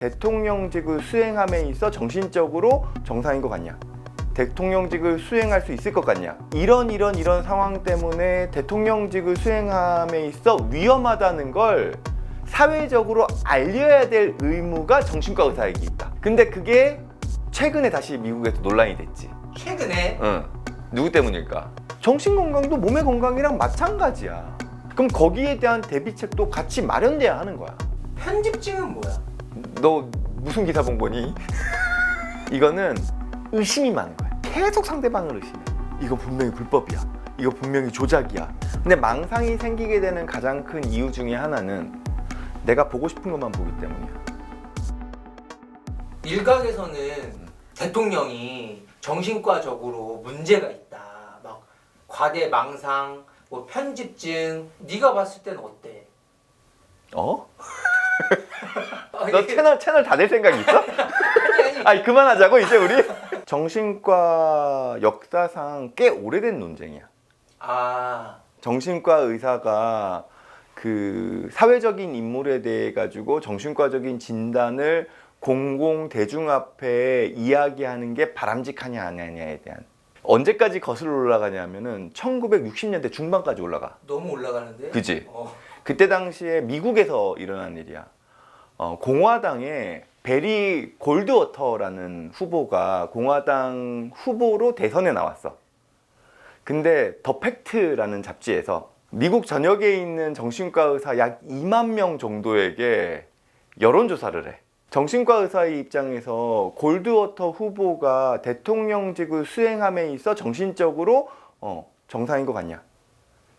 대통령직을 수행함에 있어 정신적으로 정상인 것 같냐? 대통령직을 수행할 수 있을 것 같냐? 이런 상황 때문에 대통령직을 수행함에 있어 위험하다는 걸 사회적으로 알려야 될 의무가 정신과 의사에게 있다. 근데 그게 최근에 다시 미국에서 논란이 됐지. 최근에? 응. 누구 때문일까? 정신건강도 몸의 건강이랑 마찬가지야. 그럼 거기에 대한 대비책도 같이 마련돼야 하는 거야. 편집증은 뭐야? 너 무슨 기사 본 거니? 이거는 의심이 많은 거야. 계속 상대방을 의심해. 이거 분명히 불법이야. 이거 분명히 조작이야. 근데 망상이 생기게 되는 가장 큰 이유 중에 하나는 내가 보고 싶은 것만 보기 때문이야. 일각에서는 대통령이 정신과적으로 문제가 있다. 막 과대 망상, 뭐 편집증. 네가 봤을 때는 어때? 어? 아니, 너 채널 다 낼 생각 있어? 아니. 아니 그만하자고 이제 우리. 정신과 역사상 꽤 오래된 논쟁이야. 아, 정신과 의사가 그 사회적인 인물에 대해 가지고 정신과적인 진단을 공공 대중 앞에 이야기하는 게 바람직하냐 아니냐에 대한 언제까지 거슬러 올라가냐면은 1960년대 중반까지 올라가. 너무 올라가는데? 그지? 그때 당시에 미국에서 일어난 일이야. 공화당의 베리 골드워터라는 후보가 공화당 후보로 대선에 나왔어. 근데 더 팩트라는 잡지에서 미국 전역에 있는 정신과 의사 약 2만 명 정도에게 여론조사를 해. 정신과 의사의 입장에서 골드워터 후보가 대통령직을 수행함에 있어 정신적으로 정상인 것 같냐?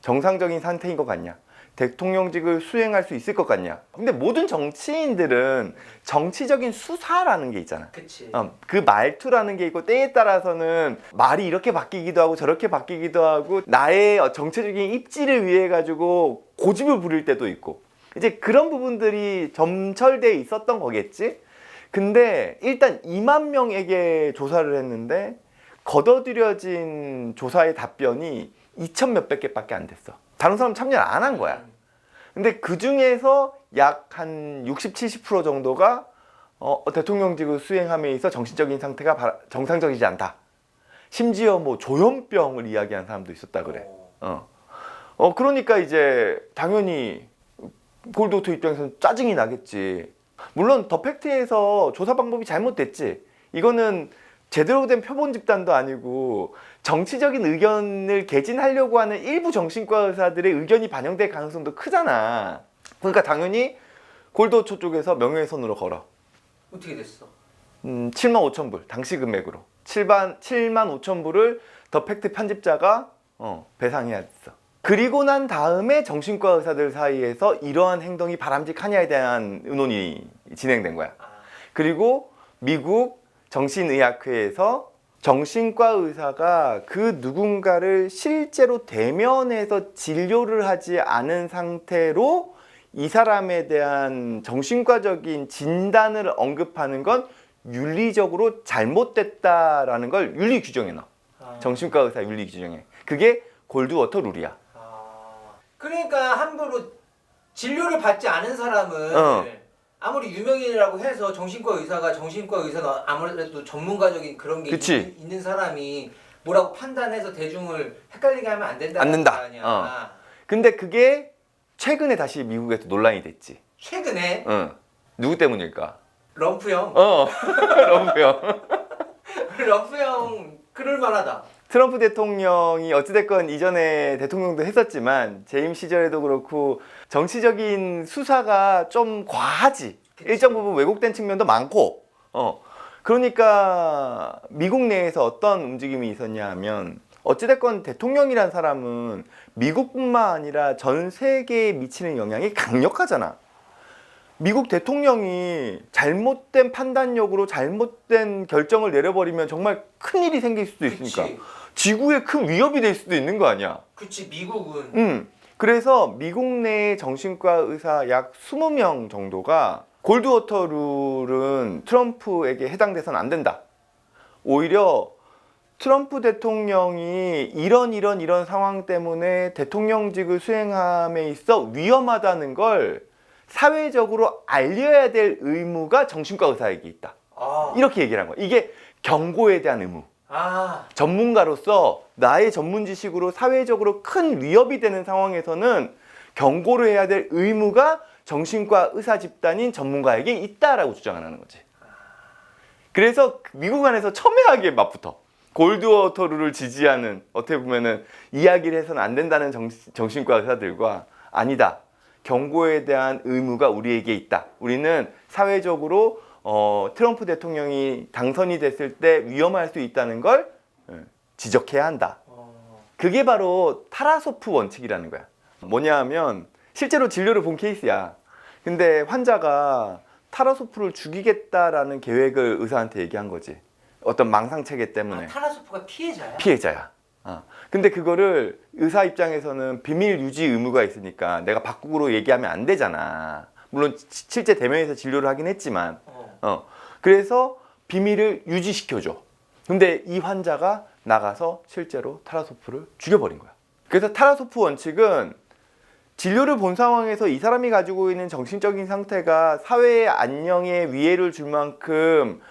정상적인 상태인 것 같냐? 대통령직을 수행할 수 있을 것 같냐? 근데 모든 정치인들은 정치적인 수사라는 게 있잖아. 그치. 그 말투라는 게 있고 때에 따라서는 말이 이렇게 바뀌기도 하고 저렇게 바뀌기도 하고 나의 정치적인 입지를 위해 가지고 고집을 부릴 때도 있고 이제 그런 부분들이 점철돼 있었던 거겠지? 근데 일단 2만 명에게 조사를 했는데 거둬들여진 조사의 답변이 2천 몇백 개밖에 안 됐어. 다른 사람 참여를 안 한 거야. 근데 그 중에서 약 한 60, 70% 정도가 대통령직을 수행함에 있어 정신적인 상태가 정상적이지 않다. 심지어 뭐 조현병을 이야기한 사람도 있었다 그래. 그러니까 이제 당연히 골드워터 입장에서는 짜증이 나겠지. 물론 더 팩트에서 조사 방법이 잘못됐지. 이거는 제대로 된 표본 집단도 아니고 정치적인 의견을 개진하려고 하는 일부 정신과 의사들의 의견이 반영될 가능성도 크잖아. 그러니까 당연히 골드워터 쪽에서 명예훼손으로 걸어. 어떻게 됐어? 7만 5천 불 당시 금액으로 7만 5천 불을 더 팩트 편집자가 배상해야 했어. 그리고 난 다음에 정신과 의사들 사이에서 이러한 행동이 바람직하냐에 대한 의논이 진행된 거야. 그리고 미국 정신의학회에서 정신과 의사가 그 누군가를 실제로 대면해서 진료를 하지 않은 상태로 이 사람에 대한 정신과적인 진단을 언급하는 건 윤리적으로 잘못됐다라는 걸 윤리 규정에 넣어. 정신과 의사 윤리 규정에. 그게 골드워터 룰이야. 그러니까 함부로 진료를 받지 않은 사람은 아무리 유명인이라고 해서 정신과 의사가 정신과 의사는 아무래도 전문가적인 그런 게 있는 사람이 뭐라고 판단해서 대중을 헷갈리게 하면 안 된다. 안 된다. 근데 그게 최근에 다시 미국에서 논란이 됐지. 최근에? 누구 때문일까? 럼프 형? 럼프 형. 럼프 형 그럴 만하다. 트럼프 대통령이 어찌됐건 이전에 대통령도 했었지만 재임 시절에도 그렇고 정치적인 수사가 좀 과하지. 그치. 일정 부분 왜곡된 측면도 많고 그러니까 미국 내에서 어떤 움직임이 있었냐 하면 어찌됐건 대통령이란 사람은 미국뿐만 아니라 전 세계에 미치는 영향이 강력하잖아. 미국 대통령이 잘못된 판단력으로 잘못된 결정을 내려버리면 정말 큰일이 생길 수도 있으니까. 그치. 지구에 큰 위협이 될 수도 있는 거 아니야. 그치, 미국은. 그래서 미국 내 정신과 의사 약 20명 정도가 골드워터 룰은 트럼프에게 해당돼서는 안 된다. 오히려 트럼프 대통령이 이런 상황 때문에 대통령직을 수행함에 있어 위험하다는 걸 사회적으로 알려야 될 의무가 정신과 의사에게 있다. 이렇게 얘기를 한 거야. 이게 경고에 대한 의무. 전문가로서 나의 전문 지식으로 사회적으로 큰 위협이 되는 상황에서는 경고를 해야 될 의무가 정신과 의사 집단인 전문가에게 있다라고 주장하는 거지. 그래서 미국 안에서 첨예하게 맞붙어. 골드워터룰을 지지하는, 어떻게 보면은 이야기를 해서는 안 된다는 정신과 의사들과, 아니다, 경고에 대한 의무가 우리에게 있다. 우리는 사회적으로 트럼프 대통령이 당선이 됐을 때 위험할 수 있다는 걸 지적해야 한다. 그게 바로 타라소프 원칙이라는 거야. 뭐냐 하면 실제로 진료를 본 케이스야. 근데 환자가 타라소프를 죽이겠다라는 계획을 의사한테 얘기한 거지. 어떤 망상체계 때문에. 타라소프가 피해자야? 피해자야. 근데 그거를 의사 입장에서는 비밀 유지 의무가 있으니까 내가 밖으로 얘기하면 안 되잖아. 물론 실제 대면에서 진료를 하긴 했지만 그래서 비밀을 유지시켜줘. 근데 이 환자가 나가서 실제로 타라소프를 죽여버린 거야. 그래서 타라소프 원칙은 진료를 본 상황에서 이 사람이 가지고 있는 정신적인 상태가 사회의 안녕에 위해를 줄 만큼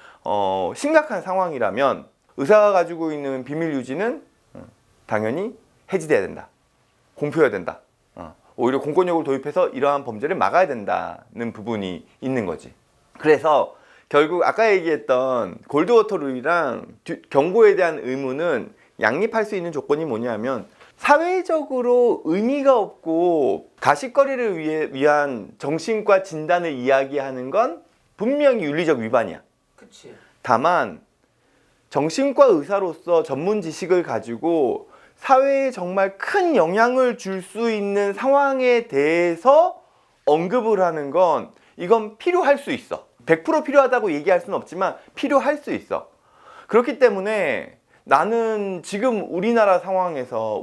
심각한 상황이라면 의사가 가지고 있는 비밀 유지는 당연히 해지돼야 된다. 공표해야 된다. 오히려 공권력을 도입해서 이러한 범죄를 막아야 된다는 부분이 있는 거지. 그래서 결국 아까 얘기했던 골드워터 룰이랑 경고에 대한 의무는 양립할 수 있는 조건이 뭐냐면 사회적으로 의미가 없고 가십거리를 위한 정신과 진단을 이야기하는 건 분명히 윤리적 위반이야. 그치. 다만 정신과 의사로서 전문 지식을 가지고 사회에 정말 큰 영향을 줄 수 있는 상황에 대해서 언급을 하는 건 이건 필요할 수 있어. 100% 필요하다고 얘기할 수는 없지만 필요할 수 있어. 그렇기 때문에 나는 지금 우리나라 상황에서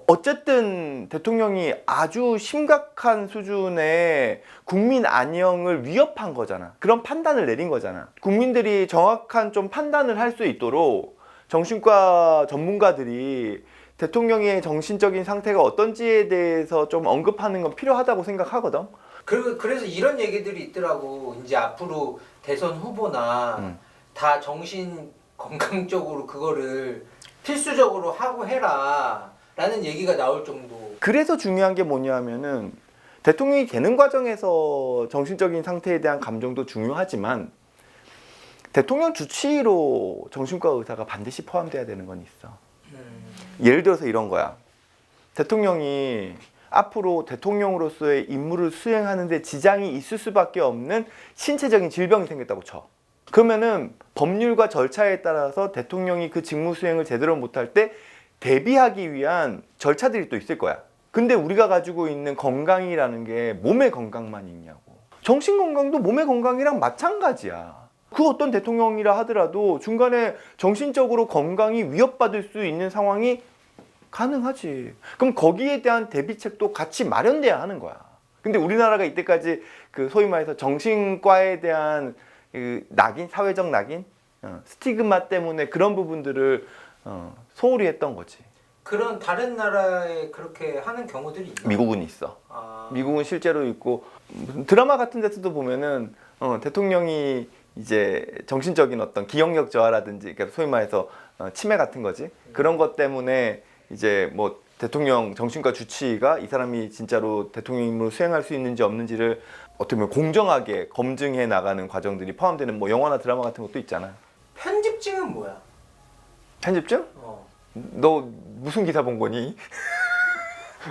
어쨌든 대통령이 아주 심각한 수준의 국민 안녕을 위협한 거잖아. 그런 판단을 내린 거잖아. 국민들이 정확한 좀 판단을 할 수 있도록 정신과 전문가들이 대통령의 정신적인 상태가 어떤지에 대해서 좀 언급하는 건 필요하다고 생각하거든. 그래서 이런 얘기들이 있더라고. 이제 앞으로 대선 후보나 다 정신 건강 쪽으로 그거를 필수적으로 하고 해라 라는 얘기가 나올 정도. 그래서 중요한 게 뭐냐면은 대통령이 되는 과정에서 정신적인 상태에 대한 감정도 중요하지만 대통령 주치의로 정신과 의사가 반드시 포함돼야 되는 건 있어. 예를 들어서 이런 거야. 대통령이 앞으로 대통령으로서의 임무를 수행하는데 지장이 있을 수밖에 없는 신체적인 질병이 생겼다고 쳐. 그러면은 법률과 절차에 따라서 대통령이 그 직무 수행을 제대로 못할 때 대비하기 위한 절차들이 또 있을 거야. 근데 우리가 가지고 있는 건강이라는 게 몸의 건강만 있냐고. 정신 건강도 몸의 건강이랑 마찬가지야. 그 어떤 대통령이라 하더라도 중간에 정신적으로 건강이 위협받을 수 있는 상황이 가능하지. 그럼 거기에 대한 대비책도 같이 마련돼야 하는 거야. 근데 우리나라가 이때까지 그 소위 말해서 정신과에 대한 그 낙인, 사회적 낙인, 스티그마 때문에 그런 부분들을 소홀히 했던 거지. 그런 다른 나라에 그렇게 하는 경우들이 있나? 미국은 있어. 미국은 실제로 있고 무슨 드라마 같은 데서도 보면은 대통령이 이제 정신적인 어떤 기억력 저하라든지 그러니까 소위 말해서 치매 같은 거지. 그런 것 때문에 이제 뭐 대통령 정신과 주치의가 이 사람이 진짜로 대통령 임무를 수행할 수 있는지 없는지를 어떻게 보면 공정하게 검증해 나가는 과정들이 포함되는 뭐 영화나 드라마 같은 것도 있잖아. 편집증은 뭐야? 편집증? 너 무슨 기사 본 거니?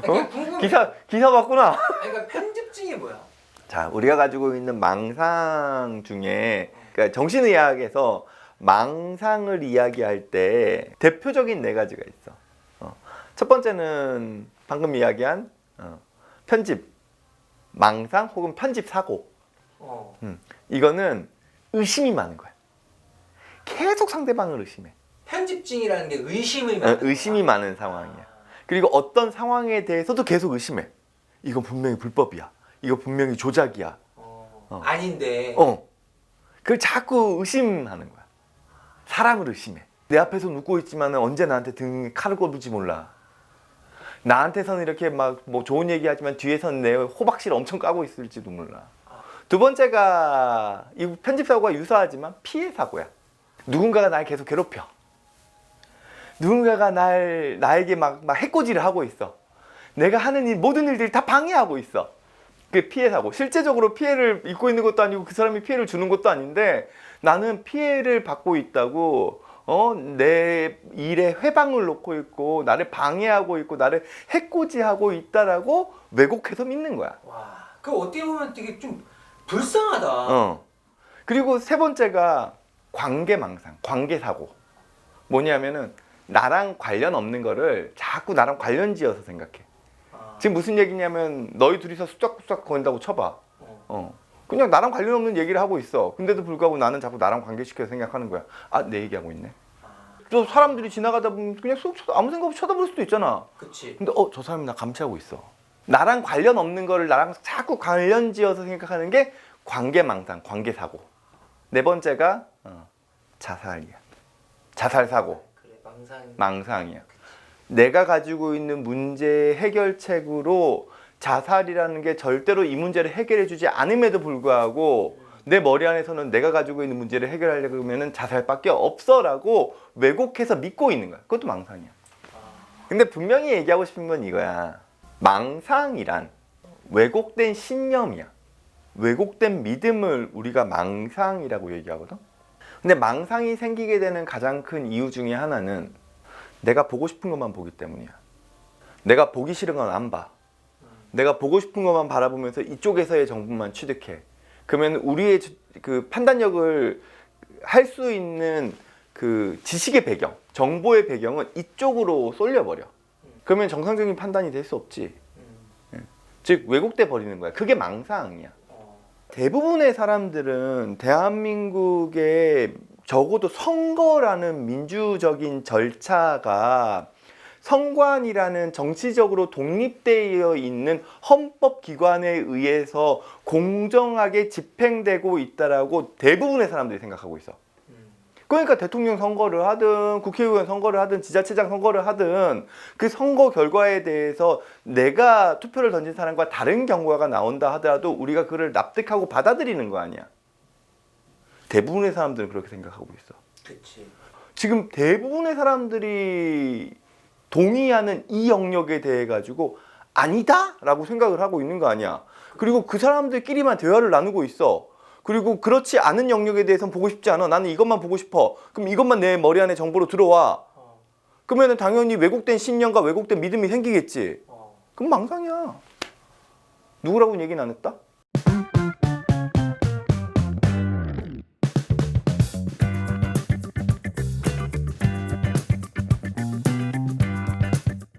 궁금해. 기사 봤구나. 그러니까 편집증이 뭐야? 자, 우리가 가지고 있는 망상 중에 그러니까 정신의학에서 망상을 이야기할 때 대표적인 네 가지가 있어. 첫 번째는 방금 이야기한 편집, 망상 혹은 편집 사고. 이거는 의심이 많은 거야. 계속 상대방을 의심해. 편집증이라는 게 의심이 많은 상황이야. 그리고 어떤 상황에 대해서도 계속 의심해. 이건 분명히 불법이야. 이거 분명히 조작이야. 아닌데. 그걸 자꾸 의심하는 거야. 사람을 의심해. 내 앞에서 눕고 있지만 언제 나한테 등에 칼을 꼽을지 몰라. 나한테서는 이렇게 막 뭐 좋은 얘기하지만 뒤에서는 내 호박씨를 엄청 까고 있을지도 몰라. 두 번째가 이 편집 사고가 유사하지만 피해 사고야. 누군가가 날 계속 괴롭혀. 누군가가 나에게 막 해코지를 하고 있어. 내가 하는 일, 모든 일들이 다 방해하고 있어. 그게 피해 사고. 실제적으로 피해를 입고 있는 것도 아니고 그 사람이 피해를 주는 것도 아닌데 나는 피해를 받고 있다고 내 일에 회방을 놓고 있고 나를 방해하고 있고 나를 해코지하고 있다라고 왜곡해서 믿는 거야. 와, 그 어떻게 보면 되게 좀 불쌍하다. 그리고 세 번째가 관계망상, 관계사고. 뭐냐면은 나랑 관련 없는 거를 자꾸 나랑 관련 지어서 생각해. 지금 무슨 얘기냐면 너희 둘이서 쑥닥쑥닥 거린다고 쳐봐. 그냥 나랑 관련 없는 얘기를 하고 있어. 근데도 불구하고 나는 자꾸 나랑 관계시켜서 생각하는 거야. 아, 내 얘기하고 있네. 또 사람들이 지나가다 보면 그냥 아무 생각 없이 쳐다볼 수도 있잖아. 그치. 근데 저 사람이 나 감시하고 있어. 나랑 관련 없는 거를 나랑 자꾸 관련 지어서 생각하는 게 관계망상, 관계사고. 네 번째가 자살이야. 자살사고. 그래, 망상이야. 내가 가지고 있는 문제 해결책으로 자살이라는 게 절대로 이 문제를 해결해 주지 않음에도 불구하고 내 머리 안에서는 내가 가지고 있는 문제를 해결하려고 하면 자살밖에 없어라고 왜곡해서 믿고 있는 거야. 그것도 망상이야. 근데 분명히 얘기하고 싶은 건 이거야. 망상이란 왜곡된 신념이야. 왜곡된 믿음을 우리가 망상이라고 얘기하거든. 근데 망상이 생기게 되는 가장 큰 이유 중에 하나는 내가 보고 싶은 것만 보기 때문이야. 내가 보기 싫은 건 안 봐. 내가 보고 싶은 것만 바라보면서 이쪽에서의 정보만 취득해. 그러면 우리의 그 판단력을 할 수 있는 그 지식의 배경, 정보의 배경은 이쪽으로 쏠려버려. 그러면 정상적인 판단이 될 수 없지. 즉 왜곡돼 버리는 거야. 그게 망상이야. 대부분의 사람들은 대한민국의 적어도 선거라는 민주적인 절차가 선관이라는 정치적으로 독립되어 있는 헌법기관에 의해서 공정하게 집행되고 있다라고 대부분의 사람들이 생각하고 있어. 그러니까 대통령 선거를 하든 국회의원 선거를 하든 지자체장 선거를 하든 그 선거 결과에 대해서 내가 투표를 던진 사람과 다른 결과가 나온다 하더라도 우리가 그걸 납득하고 받아들이는 거 아니야. 대부분의 사람들은 그렇게 생각하고 있어. 그치. 지금 대부분의 사람들이 동의하는 이 영역에 대해 가지고 아니다 라고 생각을 하고 있는 거 아니야. 그리고 그 사람들끼리만 대화를 나누고 있어. 그리고 그렇지 않은 영역에 대해서는 보고 싶지 않아. 나는 이것만 보고 싶어. 그럼 이것만 내 머리 안에 정보로 들어와. 그러면 당연히 왜곡된 신념과 왜곡된 믿음이 생기겠지. 그럼 망상이야. 누구라고는 얘기는 안 했다?